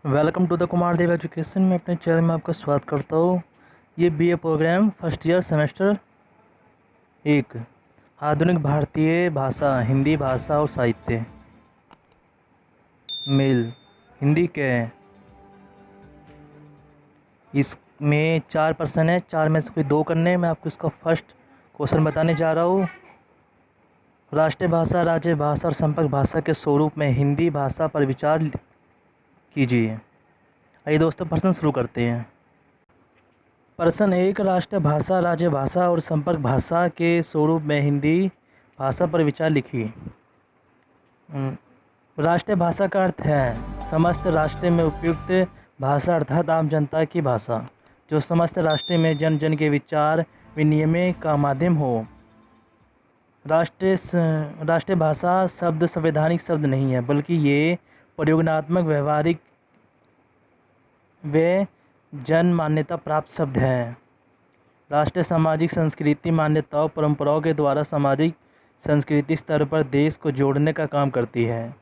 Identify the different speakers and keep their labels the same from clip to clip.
Speaker 1: Welcome to the Kumar Dev education में अपने channel में आपका स्वागत करता हूँ। ये BA programme first year semester 1 आधुनिक भारतीय भाषा हिंदी भाषा और साहित्य मेल हिंदी के इसमें 4 प्रश्न है। 4 में से कोई 2 करने हैं। मैं आपको इसका फर्स्ट क्वेश्चन बताने जा रहा हूँ। राष्ट्रीय भाषा, राज्य भाषा और संपर्क भाषा के स्वरूप में हिंदी भाषा पर विचार कीजिए। आइए दोस्तों प्रश्न शुरू करते हैं। प्रश्न 1, राष्ट्रीय भाषा, राज्य भाषा और संपर्क भाषा के स्वरूप में हिंदी भाषा पर विचार लिखिए। राष्ट्रीय भाषा का अर्थ है समस्त राष्ट्र में उपयुक्त भाषा अर्थात आम जनता की भाषा जो समस्त राष्ट्र में जन जन के विचार विनिमय का माध्यम हो। राष्ट्रीय भाषा शब्द संवैधानिक शब्द नहीं है, बल्कि ये प्रयोगात्मक, व्यवहारिक व जन मान्यता प्राप्त शब्द है। राष्ट्रीय सामाजिक संस्कृति मान्यताओं परंपराओं के द्वारा सामाजिक संस्कृति स्तर पर देश को जोड़ने का काम करती है।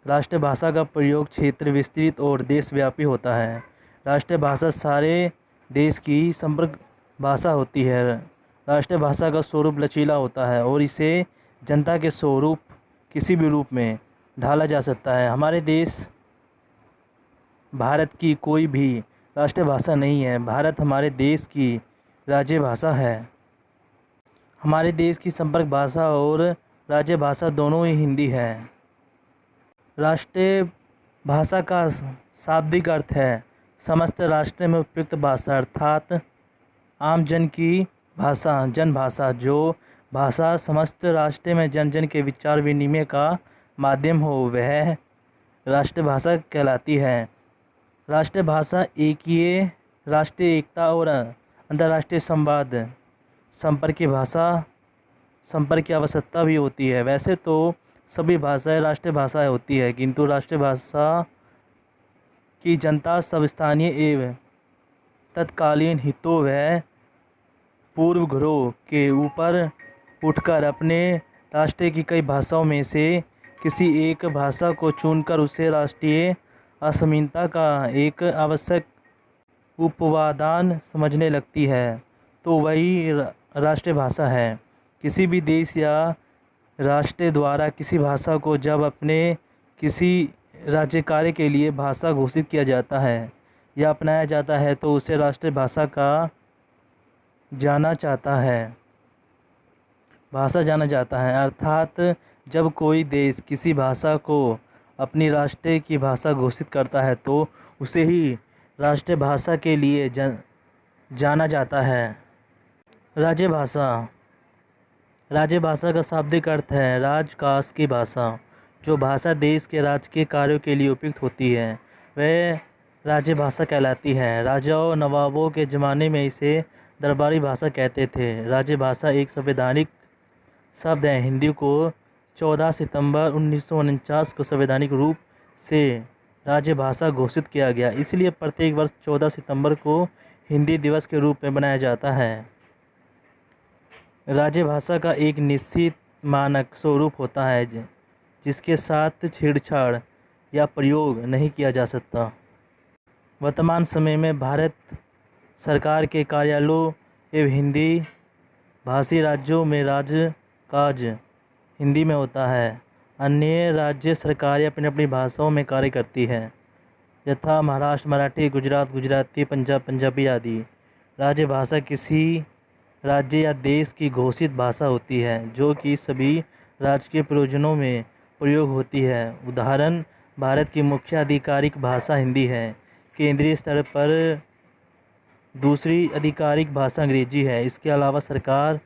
Speaker 1: राष्ट्रीय भाषा का प्रयोग क्षेत्र विस्तृत और देशव्यापी होता है। राष्ट्रीय भाषा सारे देश की संपर्क भाषा होती है। राष्ट्रीय भाषा का स्वरूप लचीला होता है और इसे जनता के स्वरूप किसी भी रूप में ढाला जा सकता है। हमारे देश भारत की कोई भी राष्ट्रीय भाषा नहीं है। भारत हमारे देश की राज्य भाषा है। हमारे देश की संपर्क भाषा और राज्य भाषा दोनों ही हिंदी है। राष्ट्रीय भाषा का शाब्दिक अर्थ है समस्त राष्ट्र में उपयुक्त भाषा अर्थात आम जन की भाषा, जनभाषा जो भाषा समस्त राष्ट्र में जन जन के विचार विनिमय का माध्यम हो, वह राष्ट्रीय भाषा कहलाती है। राष्ट्रीय भाषा एकीय राष्ट्रीय एकता और अंतर्राष्ट्रीय संवाद संपर्क की भाषा, संपर्क की आवश्यकता भी होती है। वैसे तो सभी भाषाएं राष्ट्रीय भाषाएं होती है, किंतु राष्ट्रीय भाषा की जनता सब स्थानीय एवं तत्कालीन हितों व पूर्वग्रहों के ऊपर उठकर अपने राष्ट्र की कई भाषाओं में से किसी एक भाषा को चुनकर उसे राष्ट्रीय अस्मिता का एक आवश्यक उपादान समझने लगती है, तो वही राष्ट्रीय भाषा है। किसी भी देश या राष्ट्र द्वारा किसी भाषा को जब अपने किसी राज्य कार्य के लिए भाषा घोषित किया जाता है या अपनाया जाता है तो उसे राष्ट्रीय भाषा का भाषा जाना जाता है। अर्थात जब कोई देश किसी भाषा को अपनी राष्ट्र की भाषा घोषित करता है तो उसे ही राष्ट्रीय भाषा के लिए जाना जाता है। राज्य भाषा का शाब्दिक अर्थ है राजकाज की भाषा। जो भाषा देश के राजकीय कार्यों के लिए उपयुक्त होती है वह राज्य भाषा कहलाती है। राजाओं नवाबों के ज़माने में इसे दरबारी भाषा कहते थे। राज्य भाषा एक संवैधानिक शब्द है। हिंदी को 14 सितंबर 1949 को संवैधानिक रूप से राज्य भाषा घोषित किया गया। इसलिए प्रत्येक वर्ष 14 सितंबर को हिंदी दिवस के रूप में बनाया जाता है। राज्य भाषा का एक निश्चित मानक स्वरूप होता है जिसके साथ छेड़छाड़ या प्रयोग नहीं किया जा सकता। वर्तमान समय में भारत सरकार के कार्यालयों एवं हिंदी भाषी राज्यों में राजकाज हिंदी में होता है। अन्य राज्य सरकारें अपनी अपनी भाषाओं में कार्य करती है, यथा महाराष्ट्र मराठी, गुजरात गुजराती, पंजाब पंजाबी आदि। राज्य भाषा किसी राज्य या देश की घोषित भाषा होती है जो कि सभी राजकीय प्रयोजनों में प्रयोग होती है। उदाहरण, भारत की मुख्य आधिकारिक भाषा हिंदी है। केंद्रीय स्तर पर दूसरी आधिकारिक भाषा अंग्रेजी है। इसके अलावा सरकार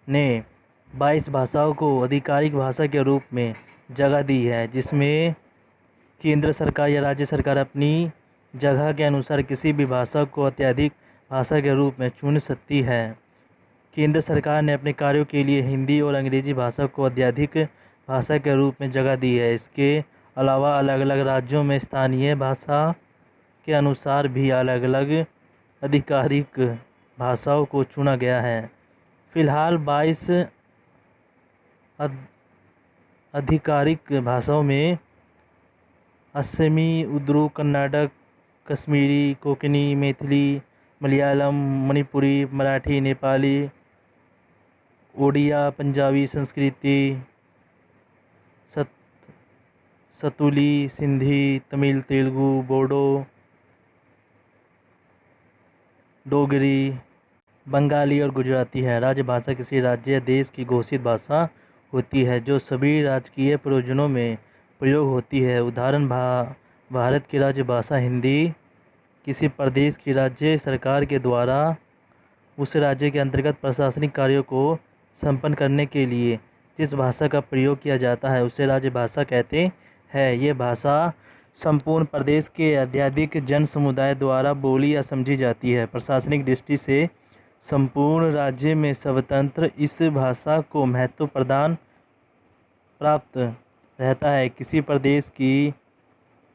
Speaker 1: ने 22 भाषाओं को आधिकारिक भाषा के रूप में जगह दी है, जिसमें केंद्र सरकार या राज्य सरकार अपनी जगह के अनुसार किसी भी भाषा को अत्यधिक भाषा के रूप में चुन सकती है। केंद्र सरकार ने अपने कार्यों के लिए हिंदी और अंग्रेजी भाषा को अत्यधिक भाषा के रूप में जगह दी है। इसके अलावा अलग अलग राज्यों में स्थानीय भाषा के अनुसार भी अलग अलग आधिकारिक भाषाओं को चुना गया है। फिलहाल 22 आधिकारिक भाषाओं में असमी, उर्दू, कन्नड़, कश्मीरी, कोंकणी, मैथिली, मलयालम, मणिपुरी, मराठी, नेपाली, ओडिया, पंजाबी, संस्कृति, सतुली, सिंधी, तमिल, तेलुगु, बोडो, डोगरी, बंगाली और गुजराती है। राजभाषा किसी राज्य या देश की घोषित भाषा होती है जो सभी राजकीय प्रयोजनों में प्रयोग होती है। उदाहरण भारत की राजभाषा हिंदी किसी प्रदेश की राज्य सरकार के द्वारा उस राज्य के अंतर्गत प्रशासनिक कार्यों को संपन्न करने के लिए जिस भाषा का प्रयोग किया जाता है उसे राजभाषा कहते हैं। ये भाषा संपूर्ण प्रदेश के आधिकारिक जन समुदाय द्वारा बोली या समझी जाती है। प्रशासनिक दृष्टि से संपूर्ण राज्य में स्वतंत्र इस भाषा को महत्व प्रदान प्राप्त रहता है। किसी प्रदेश की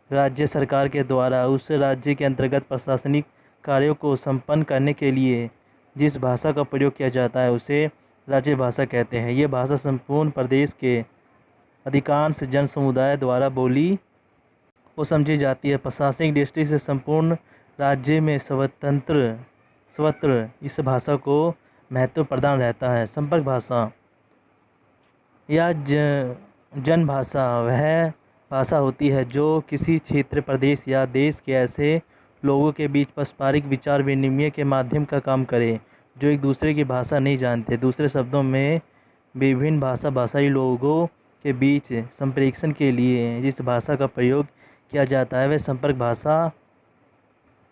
Speaker 1: राज्य सरकार के द्वारा उस राज्य के अंतर्गत प्रशासनिक कार्यों को संपन्न करने के लिए जिस भाषा का प्रयोग किया जाता है उसे राज्य भाषा कहते हैं। ये भाषा संपूर्ण प्रदेश के अधिकांश जन समुदाय द्वारा बोली वो समझी जाती है। प्रशासनिक दृष्टि से संपूर्ण राज्य में सर्वत्र इस भाषा को महत्व प्रदान रहता है। संपर्क भाषा या जन भाषा वह भाषा होती है जो किसी क्षेत्र, प्रदेश या देश के ऐसे लोगों के बीच पारस्परिक विचार विनिमय के माध्यम का काम करे जो एक दूसरे की भाषा नहीं जानते। दूसरे शब्दों में विभिन्न भाषाई लोगों के बीच संप्रेषण के लिए जिस भाषा का प्रयोग किया जाता है वह संपर्क भाषा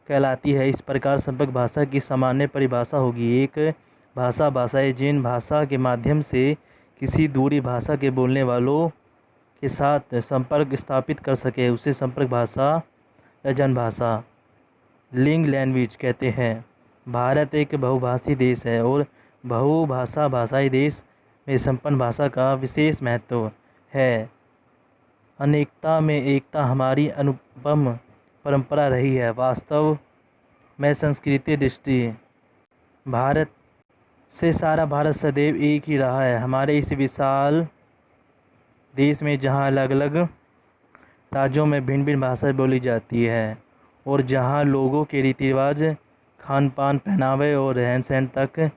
Speaker 1: कहलाती है। इस प्रकार संपर्क भाषा की सामान्य परिभाषा होगी। एक भाषाई जिन भाषा के माध्यम से किसी दूसरी भाषा के बोलने वालों के साथ संपर्क स्थापित कर सके उसे संपर्क भाषा या जनभाषा लिंग लैंग्वेज कहते हैं। भारत एक बहुभाषी देश है और भाषाई देश में संपन्न भाषा का विशेष महत्व है। अनेकता में एकता हमारी अनुपम परंपरा रही है। वास्तव में संस्कृति दृष्टि भारत से सारा भारत सदैव एक ही रहा है। हमारे इस विशाल देश में जहाँ अलग अलग राज्यों में भिन्न भिन्न भाषाएं बोली जाती है और जहाँ लोगों के रीति रिवाज, खान पान, पहनावे और रहन सहन तक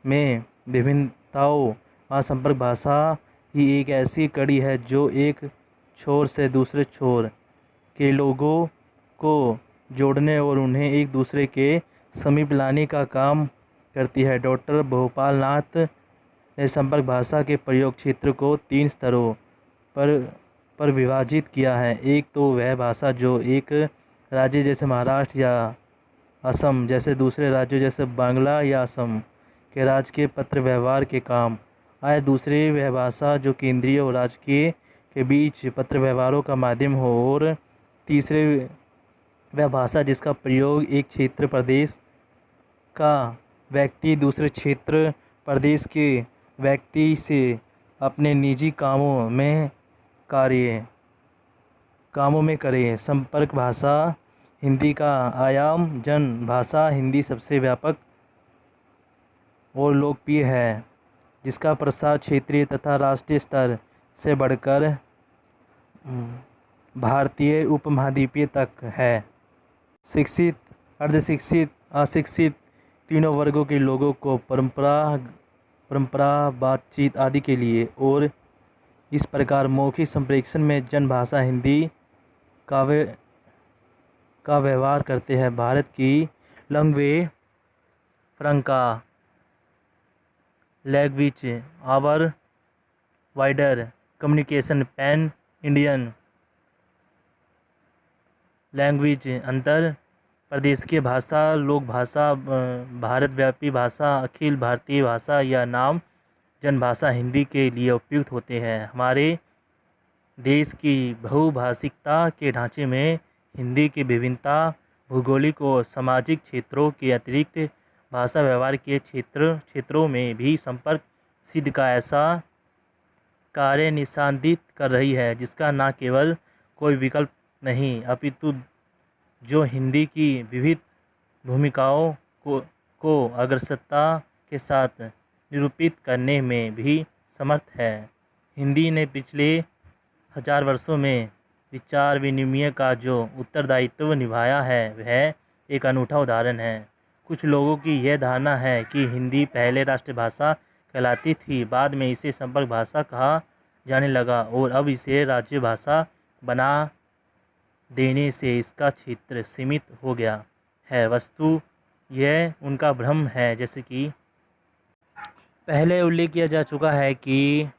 Speaker 1: में विभिन्नताओं वहाँ संपर्क भाषा ही एक ऐसी कड़ी है जो एक छोर से दूसरे छोर के लोगों को जोड़ने और उन्हें एक दूसरे के समीप लाने का काम करती है। डॉक्टर भोपाल नाथ ने संपर्क भाषा के प्रयोग क्षेत्र को 3 स्तरों पर विभाजित किया है। एक तो वह भाषा जो एक राज्य जैसे महाराष्ट्र या असम जैसे दूसरे राज्यों जैसे बांग्ला या असम के राजकीय पत्र व्यवहार के काम आए। दूसरी वह भाषा जो केंद्रीय और राजकीय के बीच पत्र व्यवहारों का माध्यम हो। और तीसरे वह भाषा जिसका प्रयोग एक क्षेत्र प्रदेश का व्यक्ति दूसरे क्षेत्र प्रदेश के व्यक्ति से अपने निजी कामों में करे। संपर्क भाषा हिंदी का आयाम जन भाषा हिंदी सबसे व्यापक और लोकप्रिय है जिसका प्रसार क्षेत्रीय तथा राष्ट्रीय स्तर से बढ़कर भारतीय उपमहाद्वीपीय तक है। शिक्षित, अर्धशिक्षित, अशिक्षित तीनों वर्गों के लोगों को परंपरा बातचीत आदि के लिए और इस प्रकार मौखिक संप्रेषण में जन भाषा हिंदी का व्यवहार करते हैं। भारत की language franca language our wider communication pan Indian language अंतर प्रदेशीय भाषा, लोक भाषा, भारतव्यापी भाषा, अखिल भारतीय भाषा या नाम जनभाषा हिंदी के लिए उपयुक्त होते हैं। हमारे देश की बहुभाषिकता के ढांचे में हिंदी की विभिन्नता भौगोलिक और सामाजिक क्षेत्रों के अतिरिक्त भाषा व्यवहार के क्षेत्रों में भी संपर्क सिद्ध का ऐसा कार्य निस्संदिग्ध कर रही है जिसका न केवल कोई विकल्प नहीं अपितु जो हिंदी की विविध भूमिकाओं को अग्रसरता के साथ निरूपित करने में भी समर्थ है। हिंदी ने पिछले 1000 वर्षों में विचार विनिमय का जो उत्तरदायित्व निभाया है वह एक अनूठा उदाहरण है। कुछ लोगों की यह धारणा है कि हिंदी पहले राष्ट्रभाषा कहलाती थी, बाद में इसे संपर्क भाषा कहा जाने लगा और अब इसे राज्य भाषा बना देने से इसका क्षेत्र सीमित हो गया है। वस्तु यह उनका भ्रम है। जैसे कि पहले उल्लेख किया जा चुका है कि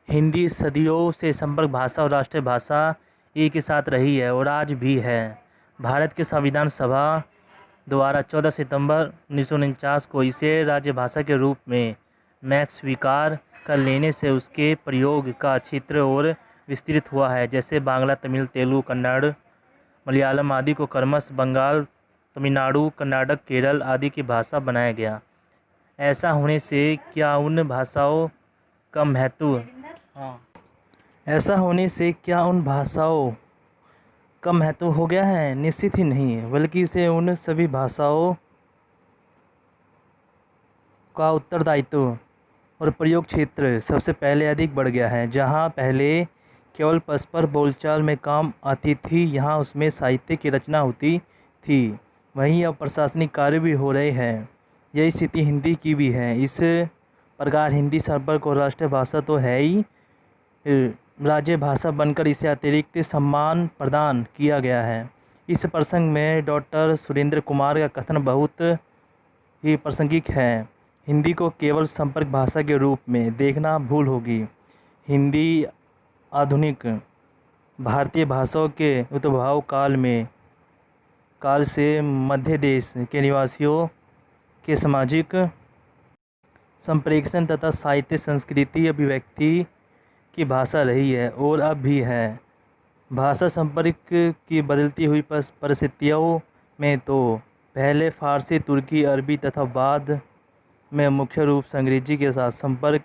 Speaker 1: हिंदी सदियों से संपर्क भाषा और राष्ट्रीय भाषा एक ही साथ रही है और आज भी है। भारत के संविधान सभा द्वारा 14 सितंबर 1949 को इसे राज्य भाषा के रूप में स्वीकार कर लेने से उसके प्रयोग का क्षेत्र और विस्तृत हुआ है। जैसे बांग्ला, तमिल, तेलुगु, कन्नड़, मलयालम आदि को क्रमशः बंगाल, तमिलनाडु, कर्नाटक, केरल आदि की भाषा बनाया गया। ऐसा होने से क्या उन भाषाओं का महत्व हो गया है? निश्चित ही नहीं, बल्कि इसे उन सभी भाषाओं का उत्तरदायित्व और प्रयोग क्षेत्र सबसे पहले अधिक बढ़ गया है। जहाँ पहले केवल परस्पर बोलचाल में काम आती थी, यहाँ उसमें साहित्य की रचना होती थी, वहीं अब प्रशासनिक कार्य भी हो रहे हैं। यही स्थिति हिंदी की भी है। इस प्रकार हिंदी संपर्क और राष्ट्रीय भाषा तो है ही, राज्य भाषा बनकर इसे अतिरिक्त सम्मान प्रदान किया गया है। इस प्रसंग में डॉक्टर सुरेंद्र कुमार का कथन बहुत ही प्रासंगिक है। हिंदी को केवल संपर्क भाषा के रूप में देखना भूल होगी। हिंदी आधुनिक भारतीय भाषाओं के उद्भव काल से मध्य देश के निवासियों के सामाजिक संप्रेषण तथा साहित्य संस्कृति अभिव्यक्ति की भाषा रही है और अब भी है। भाषा संपर्क की बदलती हुई परिस्थितियों में तो पहले फारसी, तुर्की, अरबी तथा बाद में मुख्य रूप से अंग्रेजी के साथ संपर्क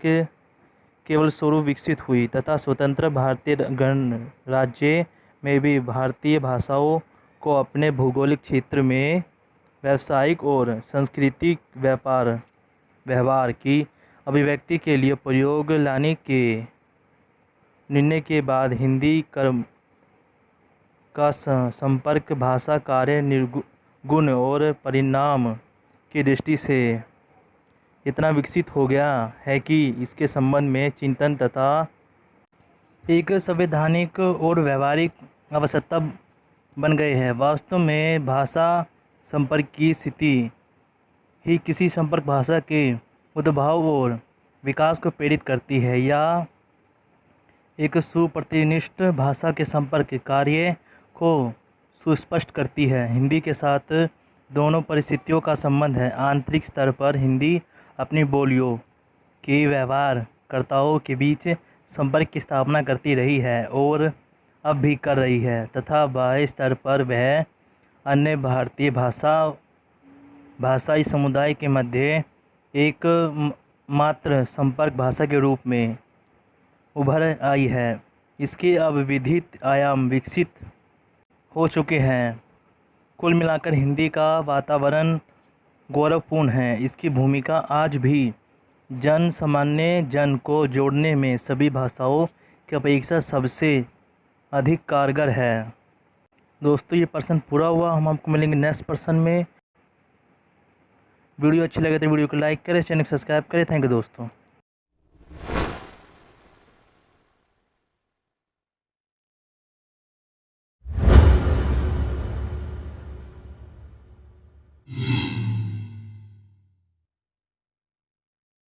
Speaker 1: केवल स्वरूप विकसित हुई तथा स्वतंत्र भारतीय गणराज्य में भी भारतीय भाषाओं को अपने भौगोलिक क्षेत्र में व्यावसायिक और सांस्कृतिक व्यवहार की अभिव्यक्ति के लिए प्रयोग लाने के निर्णय के बाद हिंदी का संपर्क भाषा कार्य निर्गुण और परिणाम की दृष्टि से इतना विकसित हो गया है कि इसके संबंध में चिंतन तथा एक संवैधानिक और व्यवहारिक आवश्यकता बन गए हैं। वास्तव में भाषा संपर्क की स्थिति ही किसी संपर्क भाषा के उद्भव और विकास को प्रेरित करती है या एक सुप्रतिनिष्ठ भाषा के संपर्क कार्य को सुस्पष्ट करती है। हिंदी के साथ दोनों परिस्थितियों का संबंध है। आंतरिक स्तर पर हिंदी अपनी बोलियों के व्यवहारकर्ताओं के बीच संपर्क की स्थापना करती रही है और अब भी कर रही है, तथा बाह्य स्तर पर वह अन्य भारतीय भाषाई समुदाय के मध्य एक मात्र संपर्क भाषा के रूप में उभर आई है। इसके अब विविध आयाम विकसित हो चुके हैं। कुल मिलाकर हिंदी का वातावरण गौरवपूर्ण है। इसकी भूमिका आज भी सामान्य जन को जोड़ने में सभी भाषाओं की अपेक्षा सबसे अधिक कारगर है। दोस्तों, ये प्रश्न पूरा हुआ। हम आपको मिलेंगे नेक्स्ट प्रश्न में। वीडियो अच्छी लगे तो वीडियो को लाइक करें, चैनल को सब्सक्राइब करें। थैंक यू दोस्तों।